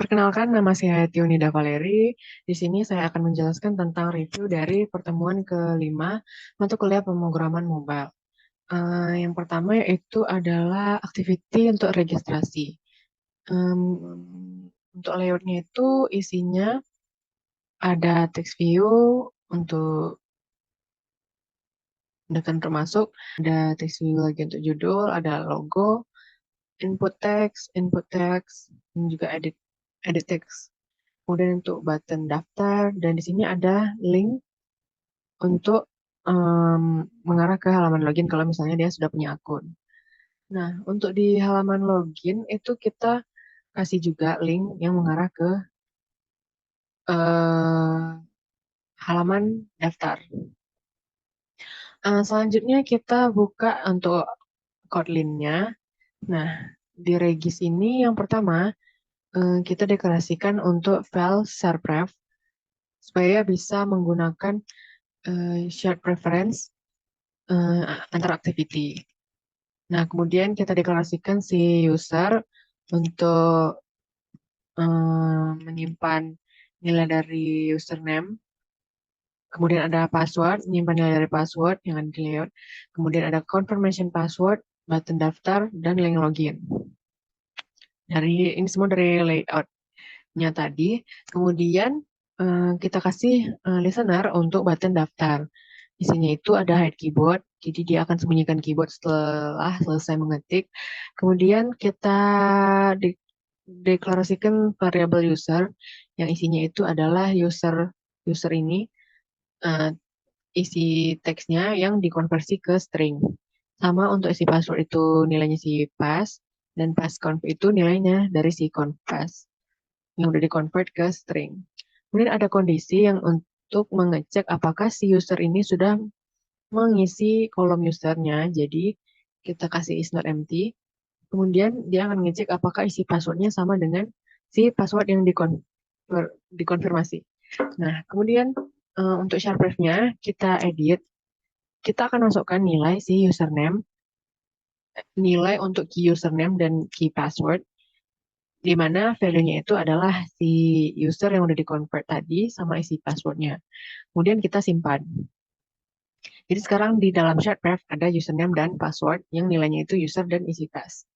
Perkenalkan, nama saya Tionida Valeri. Di sini saya akan menjelaskan tentang review dari pertemuan kelima mata kuliah pemrograman mobile. Yang pertama yaitu adalah activity untuk registrasi. Em, untuk layoutnya itu isinya ada text view untuk menekan termasuk, ada text view lagi untuk judul, ada logo, input text, dan juga edit text. Kemudian untuk button daftar, dan di sini ada link untuk mengarah ke halaman login kalau misalnya dia sudah punya akun. Nah, untuk di halaman login itu kita kasih juga link yang mengarah ke eh, halaman daftar. Selanjutnya kita buka untuk Kotlin-nya. Nah, di Regis ini yang pertama kita deklarasikan untuk file sharpref supaya bisa menggunakan shared preference antar activity. Nah, kemudian kita deklarasikan si user untuk menyimpan nilai dari username. Kemudian ada password, menyimpan nilai dari password yang ada di layout. Kemudian ada confirmation password, button daftar, dan link login. Ini semua dari layoutnya tadi. Kemudian kita kasih listener untuk button daftar. Isinya itu ada hide keyboard, jadi dia akan sembunyikan keyboard setelah selesai mengetik. Kemudian kita deklarasikan variabel user yang isinya itu adalah user ini eh, isi teksnya yang dikonversi ke string. Sama untuk isi password itu nilainya si pass dan passconf itu nilainya dari si confess yang udah dikonvert ke string. Kemudian ada kondisi yang untuk mengecek apakah si user ini sudah mengisi kolom usernya. Jadi kita kasih is not empty. Kemudian dia akan ngecek apakah isi passwordnya sama dengan si password yang dikonfirmasi. Nah, kemudian untuk sharpref-nya kita edit. Kita akan masukkan nilai si username, nilai untuk key username dan key password, di mana value-nya itu adalah si user yang udah di-convert tadi sama isi passwordnya. Kemudian kita simpan. Jadi sekarang di dalam sharpref ada username dan password yang nilainya itu user dan isi pass.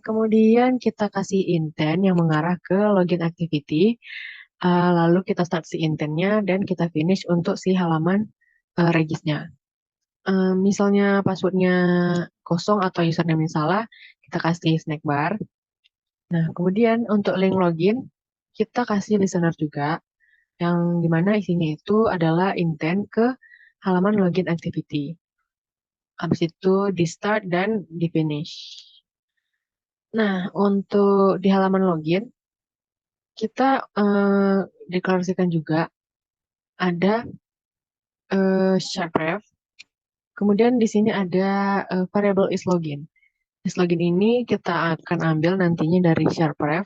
Kemudian kita kasih intent yang mengarah ke login activity. Lalu kita start si intentnya dan kita finish untuk si halaman regisnya. Misalnya passwordnya kosong atau username yang salah, kita kasih snack bar. Nah, kemudian untuk link login, kita kasih listener juga, yang dimana isinya itu adalah intent ke halaman login activity. Habis itu di start dan di finish. Nah, untuk di halaman login, kita deklarasikan juga ada sharpref. Kemudian di sini ada variable isLogin. IsLogin ini kita akan ambil nantinya dari sharpref,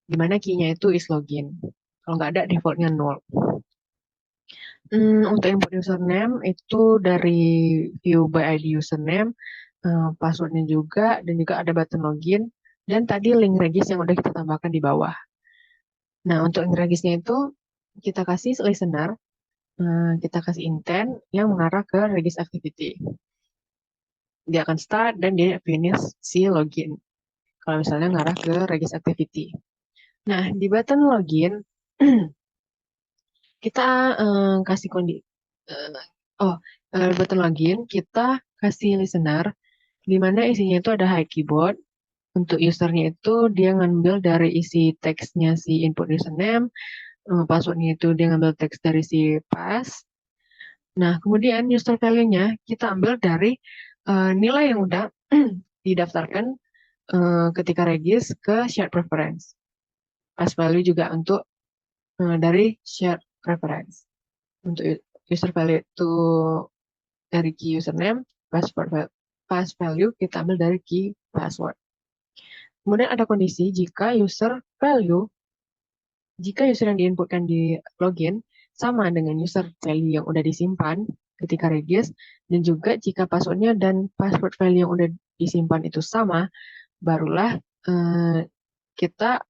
di mana key-nya itu isLogin. Kalau nggak ada, defaultnya 0. Untuk input username itu dari view by ID username, passwordnya juga, dan juga ada button login, dan tadi link regis yang udah kita tambahkan di bawah. Nah, untuk link regisnya itu kita kasih listener, kita kasih intent yang mengarah ke regis activity. Dia akan start dan dia finish si login. Kalau misalnya mengarah ke regis activity. Nah, di button login, kita kasih button login, kita kasih listener, di mana isinya itu ada hide keyboard. Untuk usernya itu dia ngambil dari isi teksnya si input username, passwordnya itu dia ngambil teks dari si pass. Nah, kemudian user value-nya kita ambil dari nilai yang udah didaftarkan ketika regis ke shared preference. Pass value juga untuk dari shared preference. Untuk user value itu dari key username, pass value kita ambil dari key password. Kemudian ada kondisi jika user yang diinputkan di login sama dengan user value yang udah disimpan ketika regis, dan juga jika passwordnya dan password value yang udah disimpan itu sama, barulah kita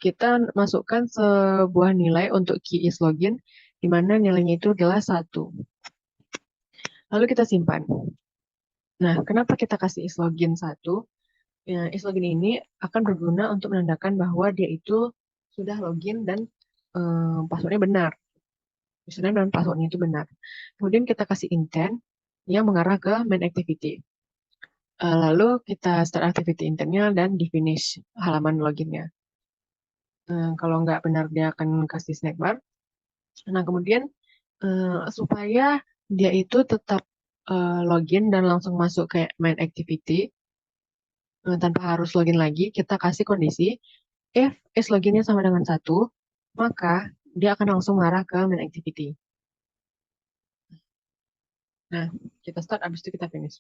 kita masukkan sebuah nilai untuk key is login, di mana nilainya itu adalah 1. Lalu kita simpan. Nah, kenapa kita kasih is login 1? Ya, is login ini akan berguna untuk menandakan bahwa dia itu sudah login dan passwordnya benar. Username dan passwordnya itu benar. Kemudian kita kasih intent yang mengarah ke main activity. Lalu kita start activity intentnya dan di finish halaman loginnya. Kalau nggak benar dia akan kasih snack bar. Nah, kemudian supaya dia itu tetap login dan langsung masuk ke main activity tanpa harus login lagi, kita kasih kondisi if is loginnya sama dengan 1, maka dia akan langsung mengarah ke main activity. Nah, kita start, abis itu kita finish.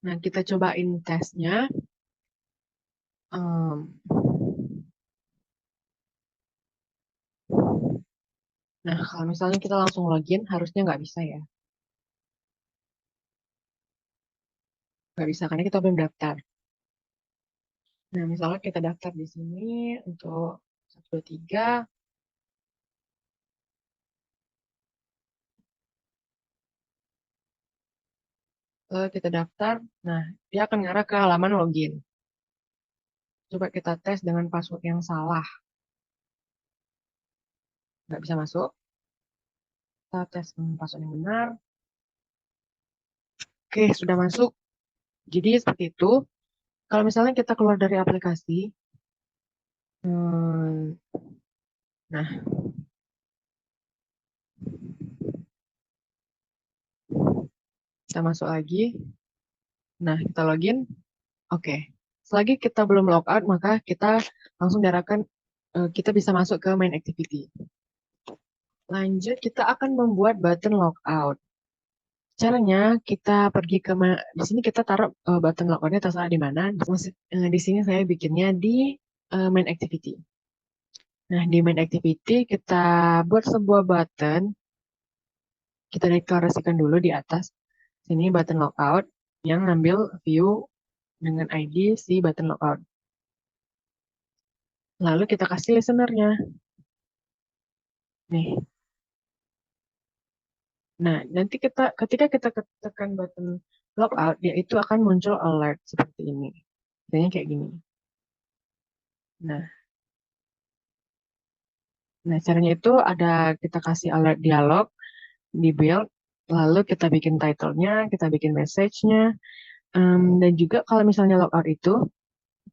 Nah, kita cobain tesnya. Nah, kalau misalnya kita langsung login, harusnya nggak bisa ya. Nggak bisa, karena kita belum daftar. Nah, misalnya kita daftar di sini untuk 1, 2, 3. Kita daftar. Nah, dia akan ngarah ke halaman login. Coba kita tes dengan password yang salah. Nggak bisa masuk. Kita tes dengan password yang benar. Oke, sudah masuk. Jadi seperti itu. Kalau misalnya kita keluar dari aplikasi, nah, kita masuk lagi. Nah, kita login. Oke. Selagi kita belum logout, maka kita langsung diarahkan, kita bisa masuk ke main activity. Lanjut, kita akan membuat button logout. Caranya kita pergi ke di sini kita taruh button logoutnya terserah di mana. Di sini saya bikinnya di main activity. Nah, di main activity kita buat sebuah button. Kita deklarasikan dulu di atas. Sini button logout yang ngambil view dengan ID si button logout. Lalu kita kasih listenernya. Nih. Nah, nanti ketika kita tekan button logout, dia itu akan muncul alert seperti ini. Biasanya kayak gini. Nah, caranya itu ada kita kasih alert dialog di build, lalu kita bikin title-nya, kita bikin message-nya, dan juga kalau misalnya logout itu,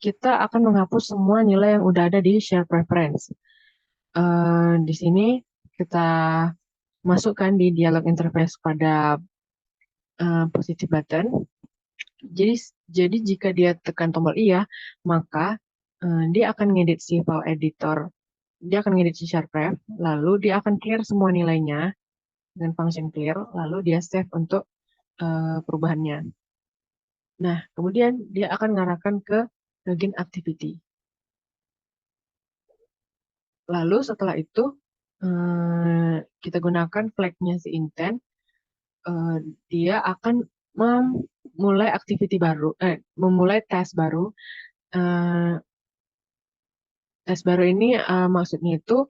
kita akan menghapus semua nilai yang udah ada di share preference. Di sini kita masukkan di dialog interface pada positive button. Jadi jika dia tekan tombol iya, maka dia akan ngedit si file editor, dia akan ngedit si share pref, lalu dia akan clear semua nilainya dengan function clear, lalu dia save untuk perubahannya. Nah, kemudian dia akan mengarahkan ke login activity. Lalu setelah itu kita gunakan flag-nya si intent, dia akan memulai activity baru, memulai tes baru. Tes baru ini maksudnya itu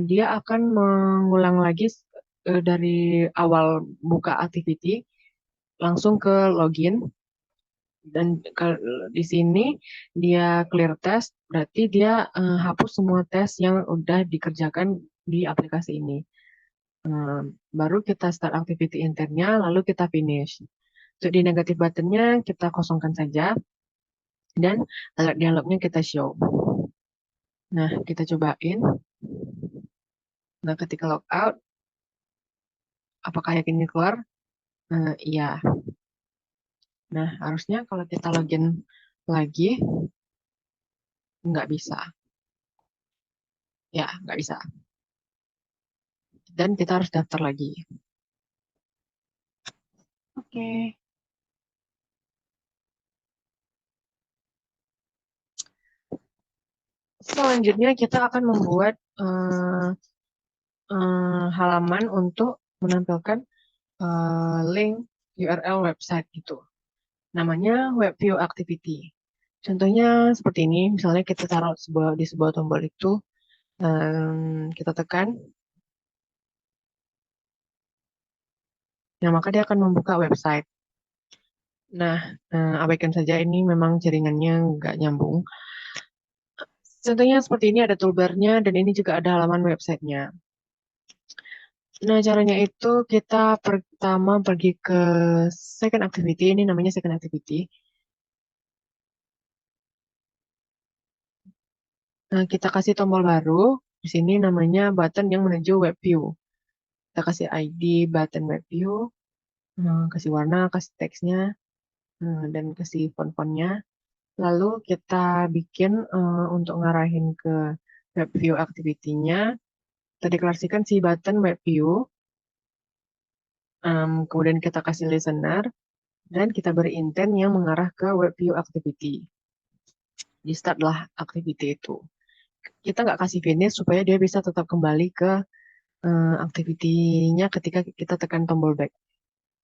dia akan mengulang lagi dari awal buka activity langsung ke login. Dan di sini dia clear test, berarti dia hapus semua tes yang udah dikerjakan di aplikasi ini. Baru kita start activity internnya, lalu kita finish. Untuk di negative buttonnya kita kosongkan saja, dan alert dialognya kita show. Nah, kita cobain. Nah, ketika logout, apakah yakin ini keluar? Iya. Nah, harusnya kalau kita login lagi, nggak bisa. Ya, nggak bisa. Dan kita harus daftar lagi. Oke. Selanjutnya kita akan membuat halaman untuk menampilkan link URL website gitu. Namanya web view activity. Contohnya seperti ini, misalnya kita taruh di sebuah tombol itu, kita tekan, nah maka dia akan membuka website. Nah, abaikan saja ini memang jaringannya nggak nyambung. Contohnya seperti ini ada toolbar-nya dan ini juga ada halaman websitenya. Nah, caranya itu kita pertama pergi ke second activity, ini namanya second activity. Nah, kita kasih tombol baru, di sini namanya button yang menuju web view. Kita kasih ID button web view, kasih warna, kasih teksnya, dan kasih font-fontnya. Lalu kita bikin untuk ngarahin ke web view activity-nya, kita deklarasikan si button web view, kemudian kita kasih listener, dan kita beri intent yang mengarah ke web view activity. Di start lah activity itu. Kita nggak kasih finish supaya dia bisa tetap kembali ke activity-nya ketika kita tekan tombol back.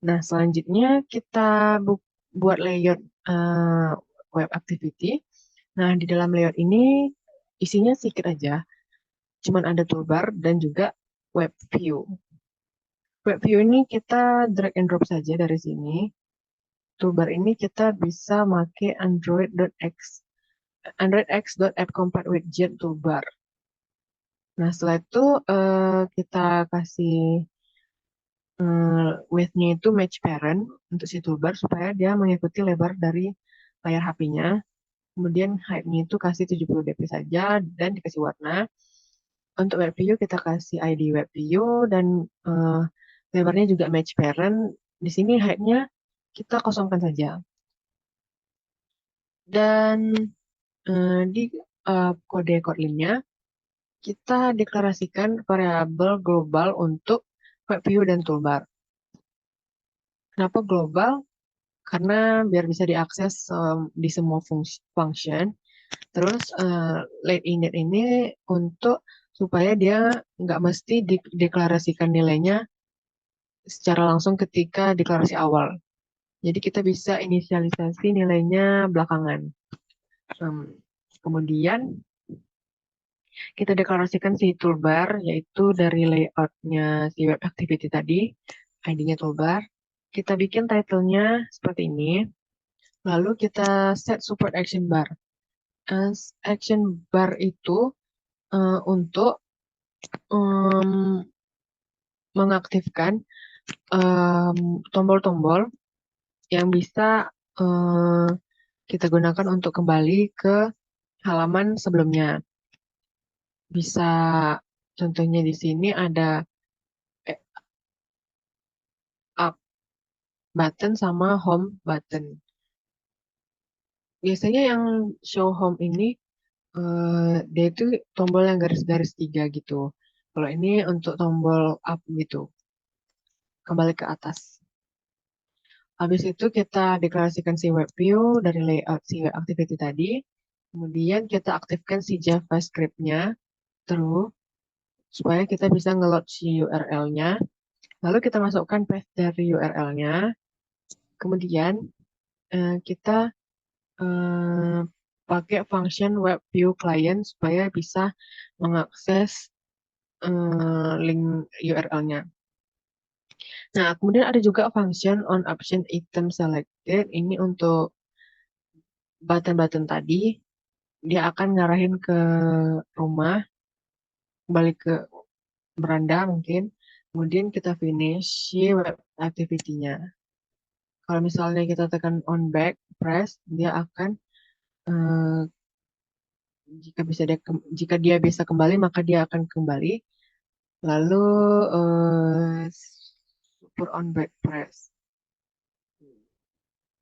Nah, selanjutnya kita buat layout uh, web activity. Nah, di dalam layout ini isinya sedikit aja. Cuman ada toolbar dan juga web view. Web view ini kita drag and drop saja dari sini. Toolbar ini kita bisa pakai Android X.app-compat-widget toolbar. Nah, setelah itu kita kasih width-nya itu match parent untuk si toolbar supaya dia mengikuti lebar dari layar HP-nya. Kemudian height-nya itu kasih 70 dp saja dan dikasih warna. Untuk web view kita kasih ID web view dan lebarnya juga match parent. Di sini height-nya kita kosongkan saja. Dan di kode Kotlin-nya kita deklarasikan variabel global untuk web view dan toolbar. Kenapa global? Karena biar bisa diakses di semua function. Terus late init ini untuk supaya dia nggak mesti dideklarasikan nilainya secara langsung ketika deklarasi awal. Jadi kita bisa inisialisasi nilainya belakangan. Kemudian kita deklarasikan si toolbar, yaitu dari layoutnya si web activity tadi, ID-nya toolbar. Kita bikin title-nya seperti ini. Lalu kita set support action bar. Action bar itu untuk mengaktifkan tombol-tombol yang bisa kita gunakan untuk kembali ke halaman sebelumnya. Bisa contohnya di sini ada up button sama home button. Biasanya yang show home ini dia itu tombol yang garis-garis 3 gitu. Kalau ini untuk tombol up gitu, kembali ke atas. Habis itu kita deklarasikan si web view dari layout si web activity tadi. Kemudian kita aktifkan si JavaScript-nya terus supaya kita bisa nge-load si URL-nya. Lalu kita masukkan path dari URL-nya. Kemudian kita pakai function web view client supaya bisa mengakses link URL-nya. Nah, kemudian ada juga function on option item selected. Ini untuk button-button tadi. Dia akan ngarahin ke rumah, kembali ke beranda mungkin. Kemudian kita finish si web activity-nya. Kalau misalnya kita tekan on back, press, dia akan eh, jika dia bisa kembali maka dia akan kembali. Lalu super on back press,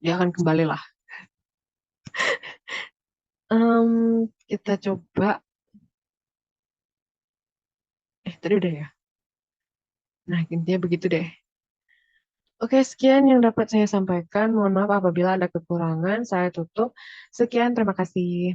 dia akan kembali lah. Kita coba. Tadi udah ya. Nah, intinya begitu deh. Oke, sekian yang dapat saya sampaikan. Mohon maaf apabila ada kekurangan. Saya tutup. Sekian, terima kasih.